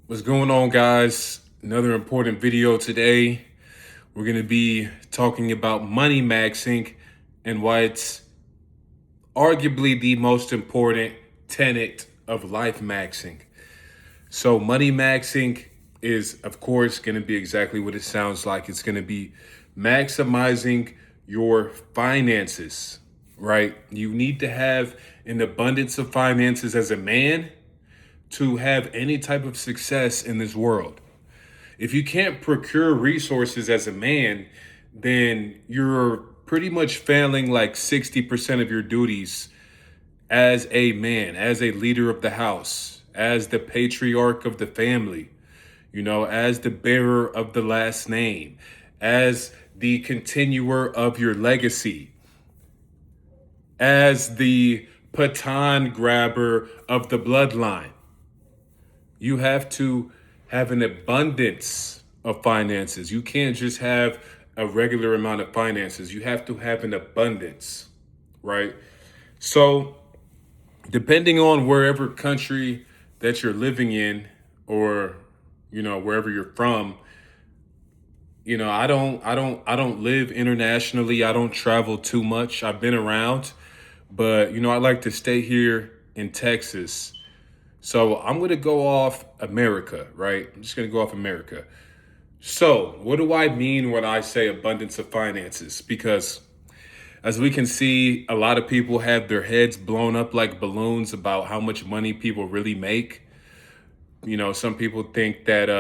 What's going on, guys? Another important video today. We're going to be talking about money maxing and why it's arguably the most important tenet of life maxing. So, money maxing is, of course, going to be exactly what it sounds like. It's going to be maximizing your finances, right? You need to have an abundance of finances as a man to have any type of success in this world. If you can't procure resources as a man, then you're pretty much failing like 60% of your duties as a man, as a leader of the house, as the patriarch of the family, as the bearer of the last name, as the continuer of your legacy, as the baton grabber of the bloodline. You have to have an abundance of finances. You can't just have a regular amount of finances. You have to have an abundance, right? So, depending on wherever country that you're living in or wherever you're from, I don't live internationally. I don't travel too much. I've been around, but I like to stay here in Texas. So I'm going to go off America, right? I'm just going to go off America. So, what do I mean when I say abundance of finances? Because as we can see, a lot of people have their heads blown up like balloons about how much money people really make. Some people think that,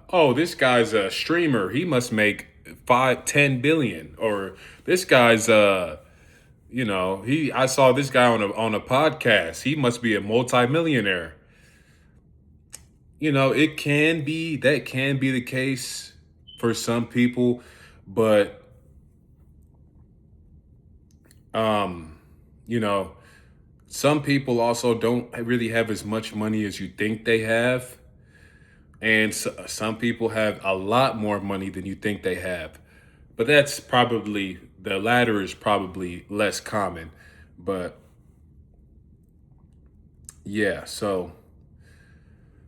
oh, this guy's a streamer. He must make 5, 10 billion. Or this guy's, I saw this guy on a podcast. He must be a multimillionaire. That can be the case for some people, but um, you know, some people also don't really have as much money as you think they have, and some people have a lot more money than you think they have. But the latter is probably less common. But yeah, so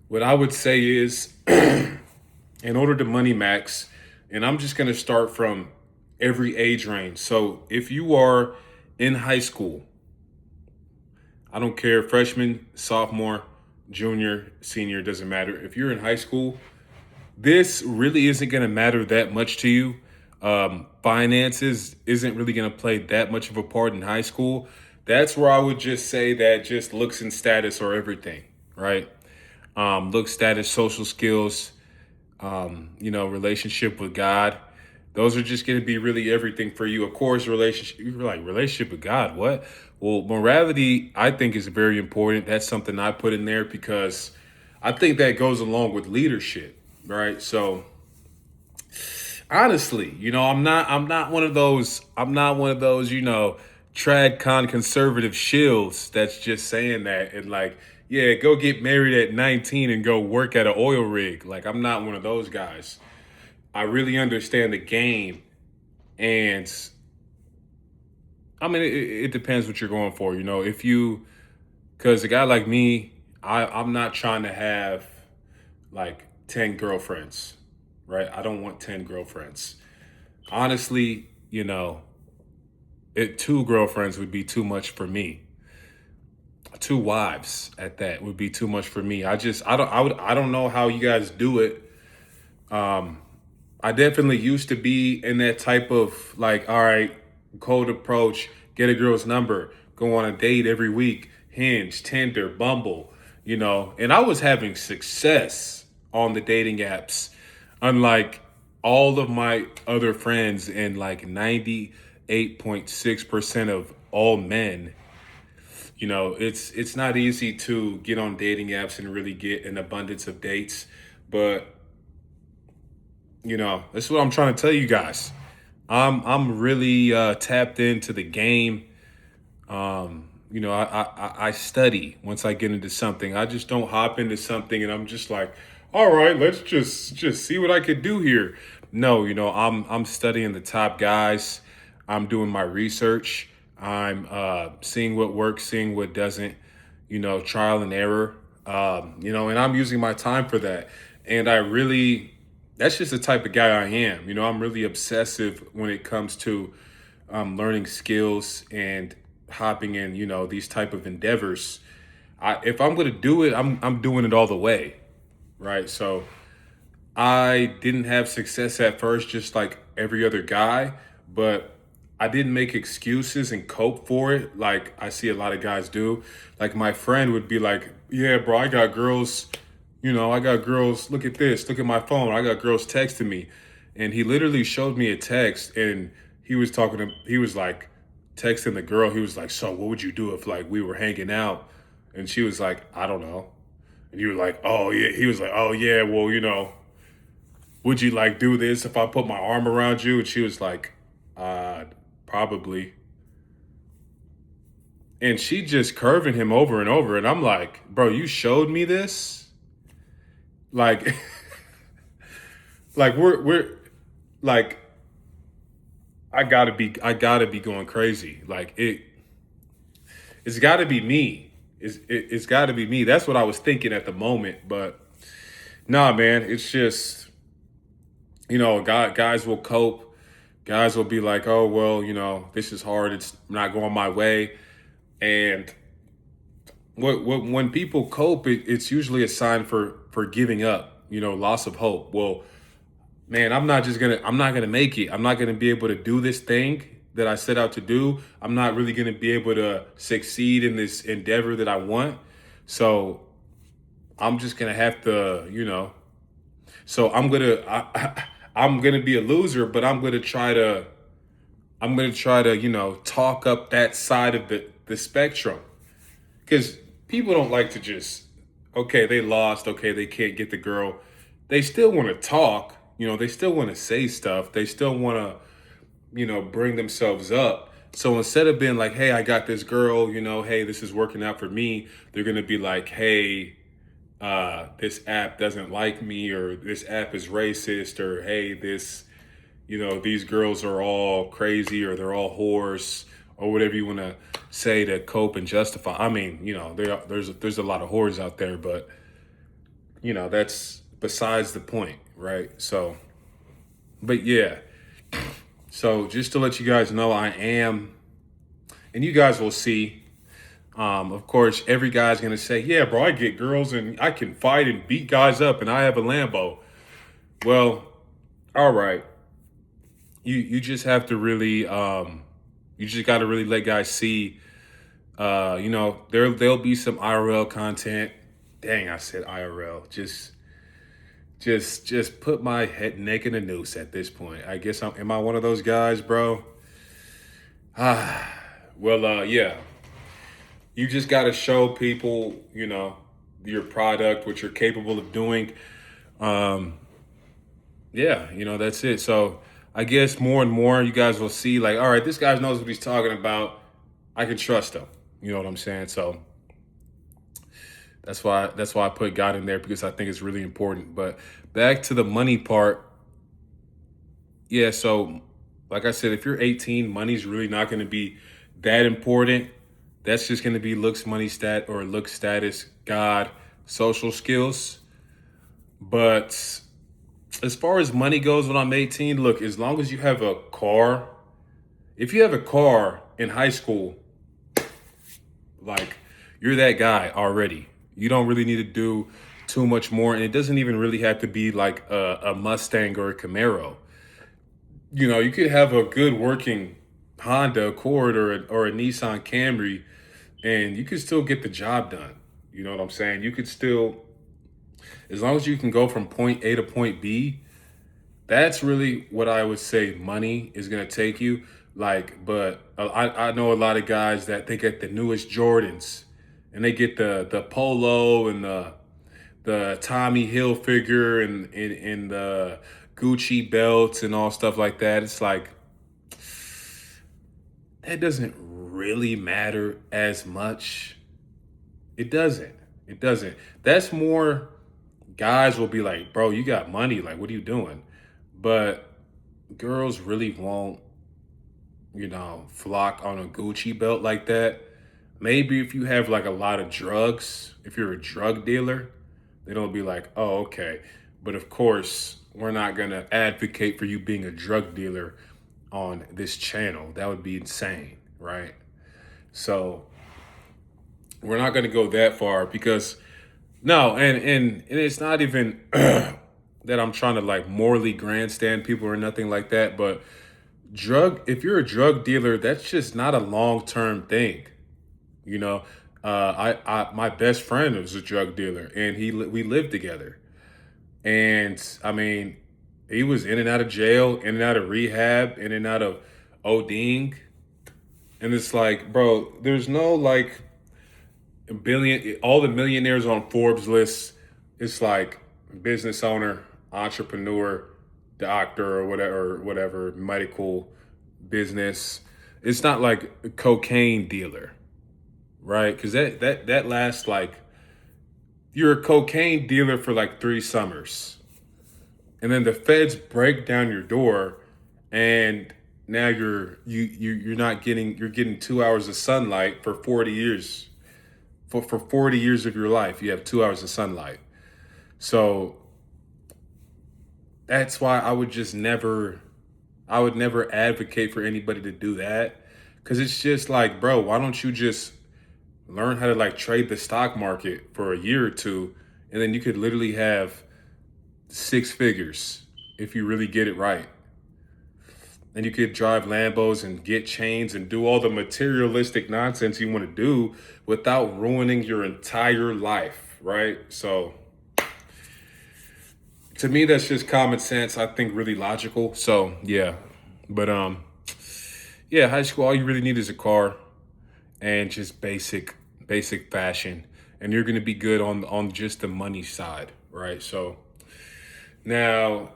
what I would say is in order to money max, and I'm just going to start from every age range. So if you are in high school, I don't care, freshman, sophomore, junior, senior, doesn't matter. If you're in high school, this really isn't going to matter that much to you. Finances isn't really going to play that much of a part in high school. That's where I would just say that just looks and status are everything, right? Look, status, social skills, relationship with God. Those are just going to be really everything for you. Of course, relationship with God. What? Well, morality, I think, is very important. That's something I put in there because I think that goes along with leadership, right? So honestly, I'm not one of those, trad con conservative shills that's just saying that and like, yeah, go get married at 19 and go work at an oil rig. Like, I'm not one of those guys. I really understand the game, and I mean, it depends what you're going for. Because a guy like me, I'm not trying to have like 10 girlfriends, right? I don't want 10 girlfriends. Honestly, 2 girlfriends would be too much for me. 2 wives at that would be too much for me. I don't know how you guys do it. I definitely used to be in that type of like, all right, cold approach, get a girl's number, go on a date every week, Hinge, Tinder, Bumble, and I was having success on the dating apps, unlike all of my other friends and like 98.6% of all men. It's not easy to get on dating apps and really get an abundance of dates, but this is what I'm trying to tell you guys. I'm really tapped into the game. I study once I get into something. I just don't hop into something and I'm just like, all right, let's just see what I could do here. No, I'm studying the top guys. I'm doing my research. I'm seeing what works, seeing what doesn't. Trial and error. And I'm using my time for that. And that's just the type of guy I am. I'm really obsessive when it comes to learning skills and hopping in, these type of endeavors. If I'm going to do it, I'm doing it all the way. Right. So I didn't have success at first, just like every other guy, but I didn't make excuses and cope for it like I see a lot of guys do. Like my friend would be like, "Yeah, bro, I got girls, I got girls. Look at this, look at my phone. I got girls texting me." And he literally showed me a text and he was like texting the girl. He was like, "So what would you do if like we were hanging out?" And she was like, "I don't know." And he was like, "Oh, yeah." He was like, "Oh, yeah, well, would you like do this if I put my arm around you?" And she was like, probably. And she just curving him over and over. And I'm like, bro, you showed me this? Like, like we're like, I gotta be going crazy. Like it's gotta be me. It's gotta be me. That's what I was thinking at the moment. But nah, man, it's just, guys will cope. Guys will be like, "Oh, well, this is hard. It's not going my way." And when people cope, it's usually a sign for giving up, loss of hope. Well, man, I'm not gonna make it. I'm not gonna be able to do this thing that I set out to do. I'm not really gonna be able to succeed in this endeavor that I want. So I'm just gonna have to, So I'm gonna be a loser, but I'm gonna try to talk up that side of the spectrum, because people don't like to just, okay, they lost, okay, they can't get the girl. They still want to talk, they still want to say stuff, they still want to bring themselves up. So instead of being like, "Hey, I got this girl, hey, this is working out for me," they're gonna be like, "Hey, this app doesn't like me," or "This app is racist," or "Hey, these girls are all crazy," or "They're all whores," or whatever you want to say to cope and justify. I mean, there's a lot of whores out there, but that's besides the point, right? So, but yeah. So just to let you guys know, I am, and you guys will see. Of course, every guy's gonna say, "Yeah, bro, I get girls and I can fight and beat guys up, and I have a Lambo." Well, all right. You just have to really you just got to really let guys see. There'll be some IRL content. Dang, I said IRL. Just put my head neck in a noose at this point. I guess am I one of those guys, bro? Well, yeah. You just got to show people, your product, what you're capable of doing. Yeah, that's it. So I guess more and more you guys will see, like, all right, this guy knows what he's talking about. I can trust him. You know what I'm saying? So that's why I put God in there, because I think it's really important. But back to the money part. Yeah, so like I said, if you're 18, money's really not going to be that important. That's just going to be looks, money, look, status, God, social skills. But as far as money goes, when I'm 18, look, as long as you have a car, if you have a car in high school, like, you're that guy already. You don't really need to do too much more. And it doesn't even really have to be like a Mustang or a Camaro. You could have a good working Honda Accord or a Nissan Camry, and you could still get the job done. You know what I'm saying? You could still, as long as you can go from point A to point B, that's really what I would say money is going to take you. Like, but I know a lot of guys that they get the newest Jordans, and they get the polo and the Tommy Hilfiger and the Gucci belts and all stuff like that. It's like, that doesn't really matter as much. It doesn't. It doesn't. That's more, guys will be like, "Bro, you got money. Like, what are you doing?" But girls really won't, flock on a Gucci belt like that. Maybe if you have like a lot of drugs, if you're a drug dealer, they don't be like, oh, okay. But of course, we're not going to advocate for you being a drug dealer on this channel. That would be insane, right? So we're not going to go that far because no, and it's not even that I'm trying to like morally grandstand people or nothing like that, but if you're a drug dealer, that's just not a long-term thing. You know, my best friend was a drug dealer, and we lived together. And I mean, he was in and out of jail, in and out of rehab, in and out of ODing, and it's like, bro, there's no like all the millionaires on Forbes lists. It's like business owner, entrepreneur, doctor, or whatever medical business. It's not like a cocaine dealer, right? Because that lasts like you're a cocaine dealer for like 3 summers, and then the feds break down your door, and now you're not getting you're getting 2 hours of sunlight for 40 years. For 40 years of your life, you have 2 hours of sunlight. So that's why I would never advocate for anybody to do that. Cause it's just like, bro, why don't you just learn how to like trade the stock market for a year or two, and then you could literally have 6 figures if you really get it right. And you could drive Lambos and get chains and do all the materialistic nonsense you want to do without ruining your entire life, right? So to me, that's just common sense. I think really logical. So yeah, but yeah, high school, all you really need is a car and just basic fashion, and you're gonna be good on just the money side, right? So now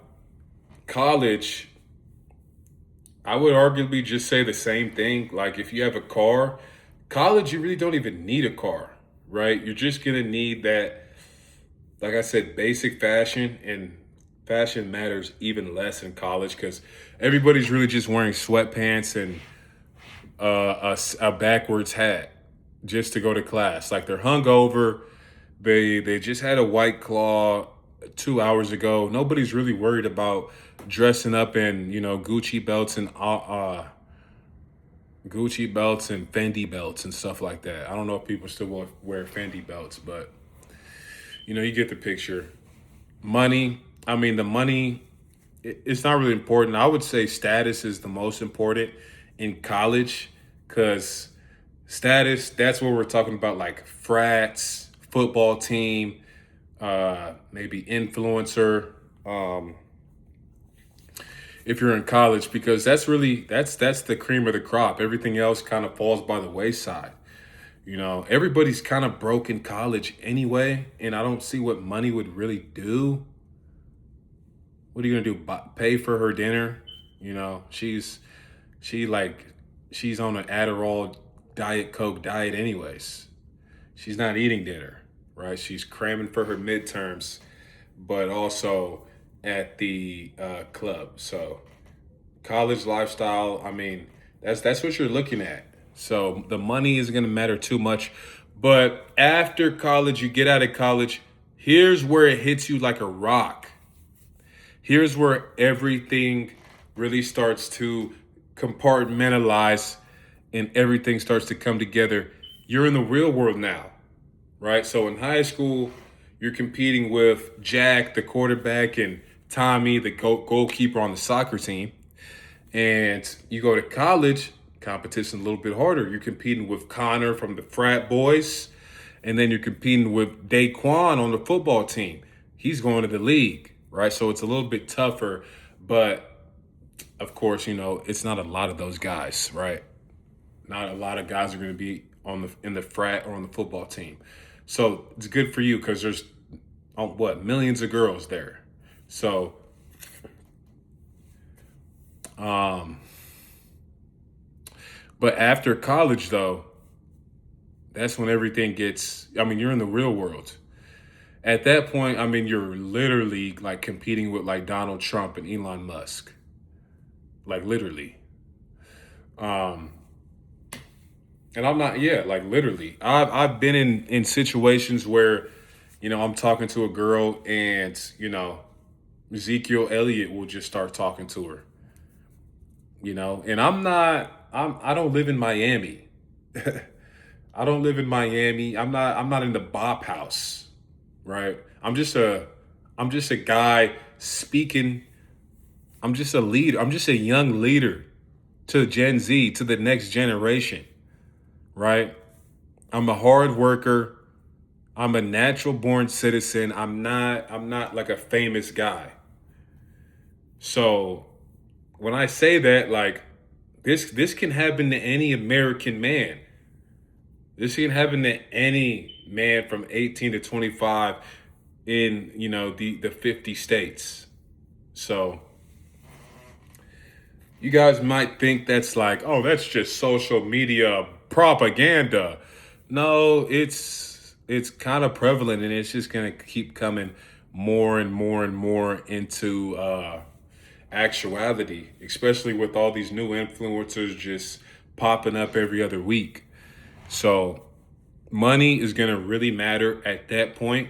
college, I would arguably just say the same thing. Like if you have a car, college, you really don't even need a car, right? You're just gonna need that, like I said, basic fashion, and fashion matters even less in college because everybody's really just wearing sweatpants and a backwards hat just to go to class. Like they're hungover. They just had a White Claw 2 hours ago. Nobody's really worried about dressing up in Gucci belts and Fendi belts and stuff like that. I don't know if people still wear Fendi belts, but you get the picture. Money. I mean, the money. It's not really important. I would say status is the most important in college because status. That's where we're talking about like frats, football team, maybe influencer. If you're in college, because that's the cream of the crop. Everything else kind of falls by the wayside. Everybody's kind of broke in college anyway, and I don't see what money would really do. What are you gonna do? Pay for her dinner? She's she's on an Adderall Diet Coke diet anyways. She's not eating dinner, right? She's cramming for her midterms, but also at the club. So college lifestyle, I mean, that's what you're looking at. So the money isn't going to matter too much. But after college, you get out of college, here's where it hits you like a rock. Here's where everything really starts to compartmentalize and everything starts to come together. You're in the real world now, right? So in high school, you're competing with Jack, the quarterback, and Tommy, the goalkeeper on the soccer team. And you go to college, competition a little bit harder. You're competing with Connor from the frat boys, and then you're competing with Daquan on the football team. He's going to the league, right? So it's a little bit tougher, but of course, it's not a lot of those guys, right? Not a lot of guys are going to be in the frat or on the football team. So it's good for you because there's millions of girls there. So but after college though, that's when everything gets, you're in the real world. At that point, you're literally like competing with like Donald Trump and Elon Musk. Like literally. And I'm not, yeah, like literally. I've been in situations where, I'm talking to a girl and, Ezekiel Elliott will just start talking to her, and I don't live in Miami. I don't live in Miami. I'm not in the Bop House, right? I'm just a guy speaking. I'm just a leader. I'm just a young leader to Gen Z, to the next generation, right? I'm a hard worker. I'm a natural born citizen. I'm not like a famous guy. So when I say that, like this can happen to any American man. This can happen to any man from 18 to 25 in, the 50 states. So you guys might think that's like, oh, that's just social media propaganda. No, it's kind of prevalent, and it's just gonna keep coming more and more and more into actuality, especially with all these new influencers just popping up every other week. So money is gonna really matter at that point.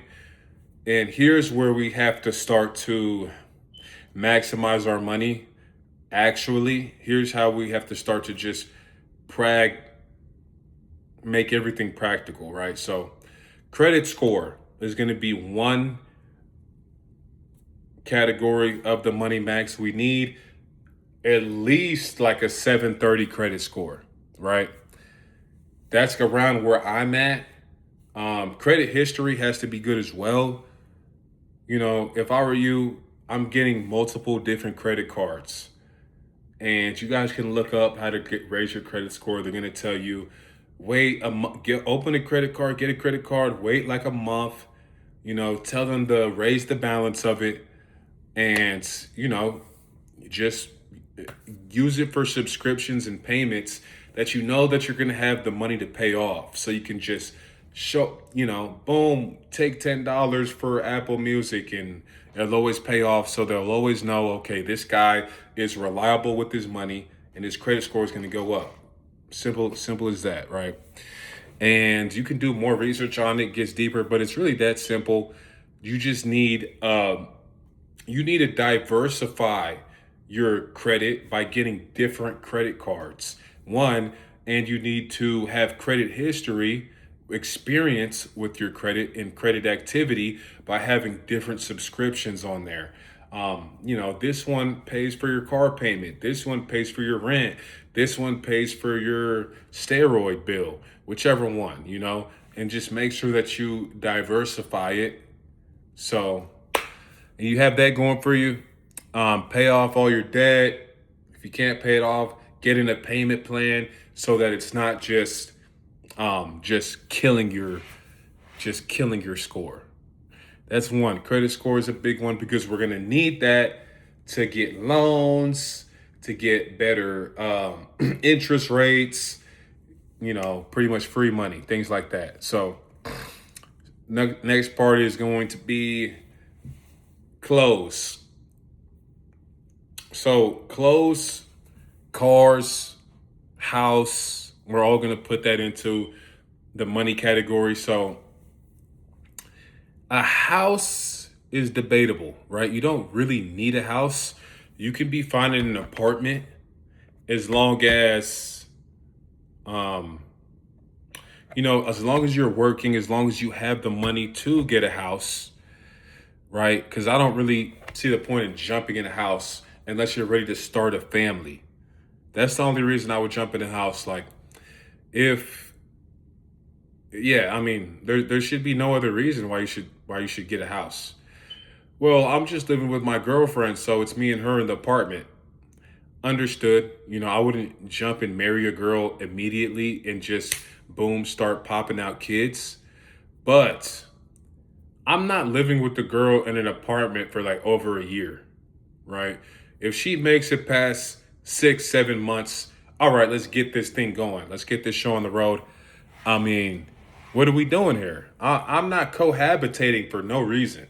And here's where we have to start to maximize our money. Actually, here's how we have to start to just prag make everything practical, right? So credit score is going to be one category of the money max. We need at least like a 730 credit score, right? That's around where I'm at. Credit history has to be good as well. If I were you, I'm getting multiple different credit cards. And you guys can look up how to raise your credit score. They're gonna tell you, wait a month, open a credit card, get a credit card, wait like a month. Tell them to raise the balance of it, and just use it for subscriptions and payments that that you're gonna have the money to pay off. So you can just show, boom, take $10 for Apple Music, and it'll always pay off. So they'll always know, okay, this guy is reliable with his money, and his credit score is going to go up. Simple as that, right? And you can do more research on it, gets deeper, but it's really that simple. You just need to diversify your credit by getting different credit cards. One, and you need to have credit history, experience with your credit and credit activity by having different subscriptions on there. This one pays for your car payment. This one pays for your rent. This one pays for your steroid bill, whichever one, and just make sure that you diversify it. So, and you have that going for you. Pay off all your debt. If you can't pay it off, get in a payment plan so that it's not just killing your score. That's one. Credit score is a big one because we're gonna need that to get loans, to get better interest rates, pretty much free money, things like that. So next part is going to be clothes. So clothes, cars, house, we're all going to put that into the money category. So a house is debatable, right? You don't really need a house. You can be fine in an apartment as long as, as long as you're working, as long as you have the money to get a house, right? Because I don't really see the point in jumping in a house unless you're ready to start a family. That's the only reason I would jump in a house. Like, there should be no other reason why you should get a house. Well, I'm just living with my girlfriend, so it's me and her in the apartment. Understood. I wouldn't jump and marry a girl immediately and just boom, start popping out kids. But I'm not living with the girl in an apartment for like over a year, right? If she makes it past 6, 7 months, all right, let's get this thing going. Let's get this show on the road. I mean, what are we doing here? I'm not cohabitating for no reason.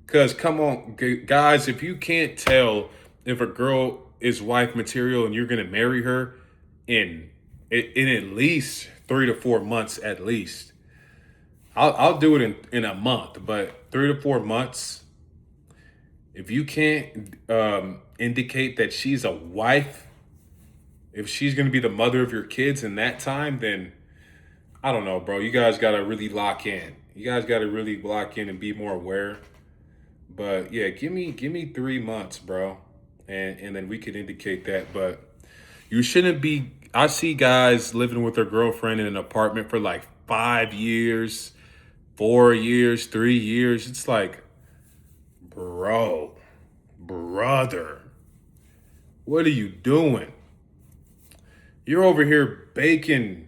Because come on, guys, if you can't tell if a girl is wife material and you're going to marry her in in at least 3 to 4 months at least. I'll do it in a month, but 3 to 4 months. If you can't indicate that she's a wife, if she's going to be the mother of your kids in that time, then I don't know, bro. You guys got to really lock in. You guys got to really lock in and be more aware. But yeah, give me 3 months, bro, and then we could indicate that. But you shouldn't be. I see guys living with their girlfriend in an apartment for like 5 years, 4 years, 3 years. It's like, bro, brother, what are you doing? You're over here baking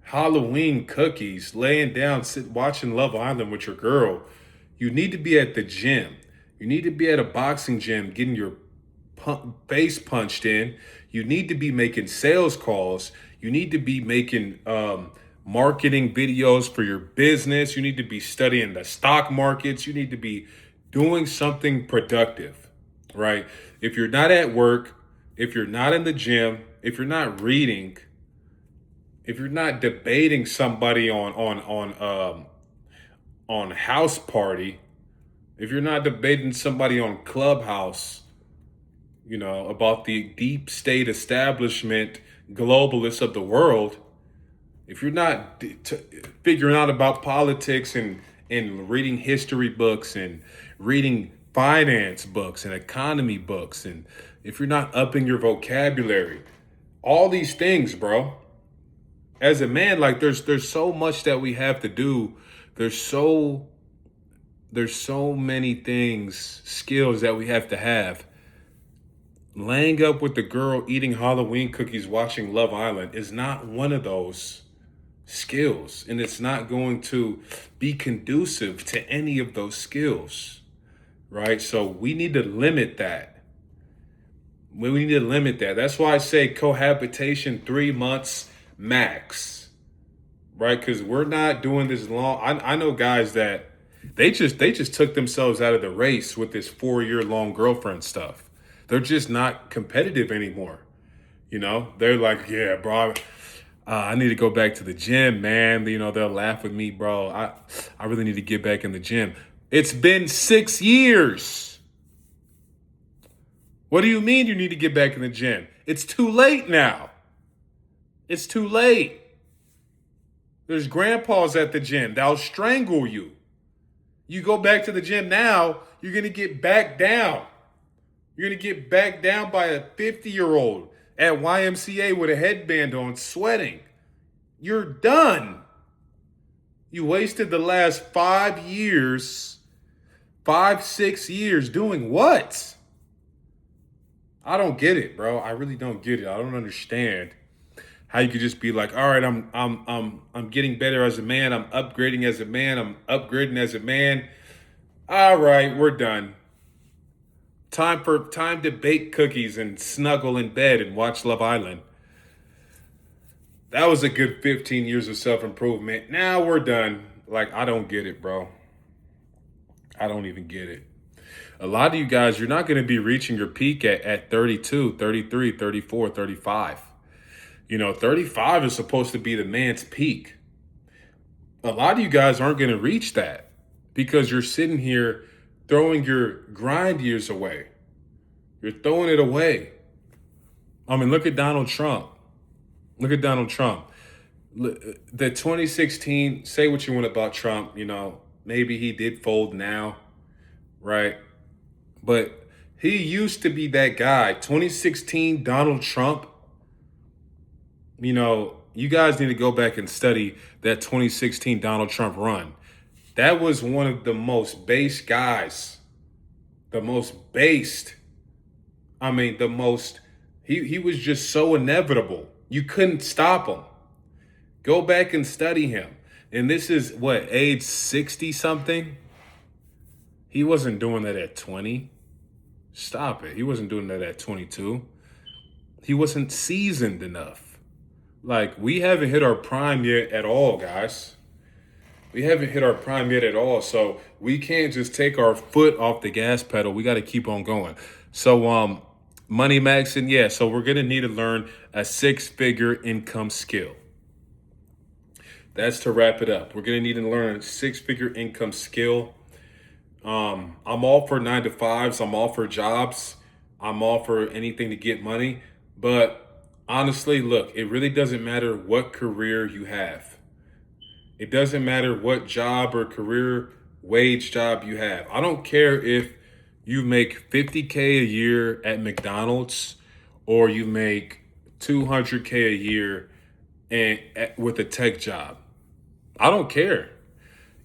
Halloween cookies, laying down, watching Love Island with your girl. You need to be at the gym. You need to be at a boxing gym getting your face punched in. You need to be making sales calls. You need to be making marketing videos for your business. You need to be studying the stock markets. You need to be doing something productive, right? If you're not at work, if you're not in the gym, if you're not reading, if you're not debating somebody on House Party, if you're not debating somebody on Clubhouse, about the deep state establishment globalists of the world, if you're not figuring out about politics and reading history books and reading finance books and economy books, and if you're not upping your vocabulary, all these things, bro, as a man, like there's so much that we have to do. There's so many things, skills that we have to have. Laying up with the girl, eating Halloween cookies, watching Love Island is not one of those skills. And it's not going to be conducive to any of those skills, right? So we need to limit that. We need to limit that. That's why I say cohabitation 3 months max, right? Because we're not doing this long. I know guys that they just took themselves out of the race with this 4 year long girlfriend stuff. They're just not competitive anymore. They're like, yeah, bro, I need to go back to the gym, man. They'll laugh with me, bro. I really need to get back in the gym. It's been 6 years. What do you mean you need to get back in the gym? It's too late now. It's too late. There's grandpas at the gym that'll strangle you. You go back to the gym now, you're going to get back down. You're going to get back down by a 50-year-old at YMCA with a headband on, sweating. You're done. You wasted the last 5 years, 6 years doing what? I don't get it, bro. I really don't get it. I don't understand how you could just be like, all right, I'm getting better as a man. I'm upgrading as a man. I'm upgrading as a man. All right, we're done. Time to bake cookies and snuggle in bed and watch Love Island. That was a good 15 years of self-improvement. Now we're done. Like, I don't get it, bro. I don't even get it. A lot of you guys, you're not going to be reaching your peak at 32, 33, 34, 35. 35 is supposed to be the man's peak. A lot of you guys aren't going to reach that because you're sitting here throwing your grind years away. You're throwing it away. I mean, look at Donald Trump. Look at Donald Trump. The 2016, say what you want about Trump, maybe he did fold now, right? But he used to be that guy. 2016 Donald Trump, you guys need to go back and study that 2016 Donald Trump run. That was one of the most base guys. The most based. He was just so inevitable. You couldn't stop him. Go back and study him. And this is age 60 something? He wasn't doing that at 20. Stop it. He wasn't doing that at 22. He wasn't seasoned enough. Like, we haven't hit our prime yet at all, guys. We haven't hit our prime yet at all. So we can't just take our foot off the gas pedal. We got to keep on going. So Money Max, and yeah, so we're gonna need to learn a six-figure income skill. That's to wrap it up. We're gonna need to learn a six-figure income skill. I'm all for 9 to 5s. I'm all for jobs. I'm all for anything to get money. But honestly, look, it really doesn't matter what career you have. It doesn't matter what job or career wage job you have. I don't care if you make 50K a year at McDonald's or you make 200K a year with a tech job. I don't care.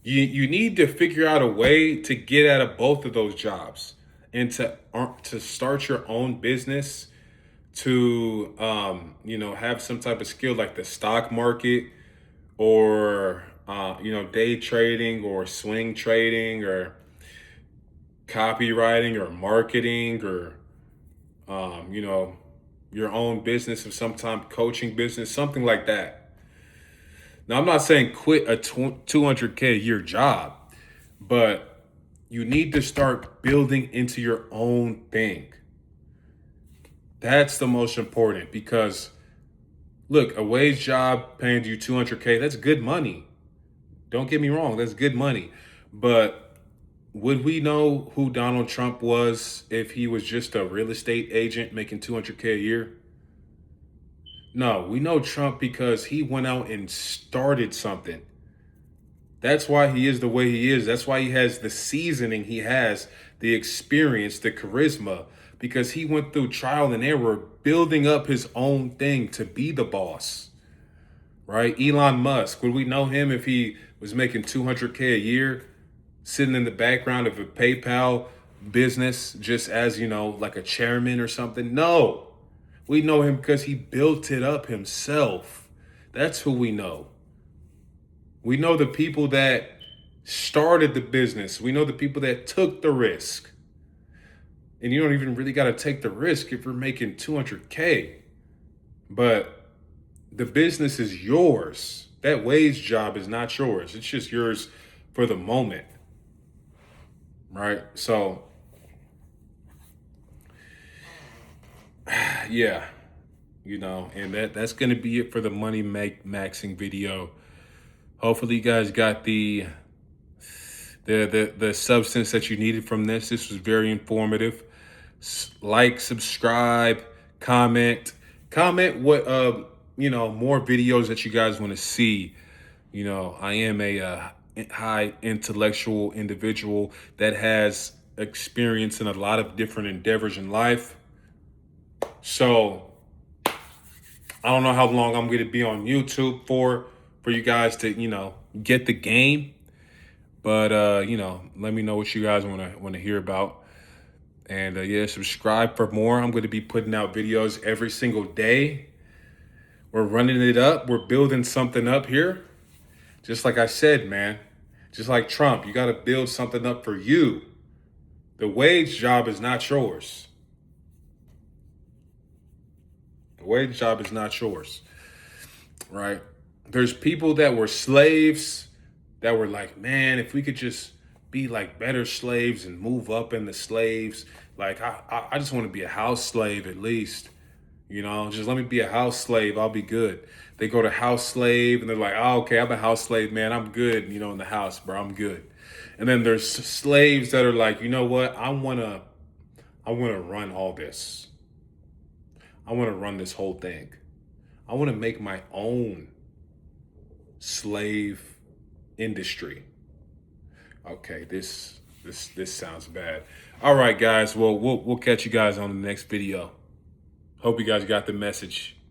You need to figure out a way to get out of both of those jobs and to start your own business, to have some type of skill like the stock market, or day trading or swing trading or copywriting or marketing, or your own business of some type, coaching business, something like that. Now, I'm not saying quit a 200K a year job, but you need to start building into your own thing. That's the most important, because look, a wage job paying you 200K, that's good money. Don't get me wrong, that's good money. But would we know who Donald Trump was if he was just a real estate agent making 200K a year? No, we know Trump because he went out and started something. That's why he is the way he is. That's why he has the seasoning he has, the experience, the charisma, because he went through trial and error building up his own thing to be the boss, right? Elon Musk, would we know him if he was making 200K a year, sitting in the background of a PayPal business, just as, like a chairman or something? No. We know him because he built it up himself. That's who we know. We know the people that started the business. We know the people that took the risk. And you don't even really got to take the risk if you're making 200K. But the business is yours. That wage job is not yours. It's just yours for the moment. Right? So, yeah. And that's going to be it for the money maxing video. Hopefully you guys got the substance that you needed from this. This was very informative. Like, subscribe, comment what more videos that you guys want to see. I am a high intellectual individual that has experience in a lot of different endeavors in life. So I don't know how long I'm going to be on YouTube for you guys to, get the game. But, let me know what you guys want to hear about. And subscribe for more. I'm going to be putting out videos every single day. We're running it up. We're building something up here. Just like I said, man, just like Trump, you got to build something up for you. The wage job is not yours. The wage job is not yours, right? There's people that were slaves that were like, man, if we could just be like better slaves and move up in the slaves. Like, I just want to be a house slave at least. Just let me be a house slave. I'll be good. They go to house slave and they're like, oh, okay, I'm a house slave, man. I'm good, in the house, bro. I'm good. And then there's slaves that are like, you know what? I want to run all this. I want to run this whole thing. I want to make my own slave industry. Okay, this sounds bad. All right, guys. Well, we'll catch you guys on the next video. Hope you guys got the message.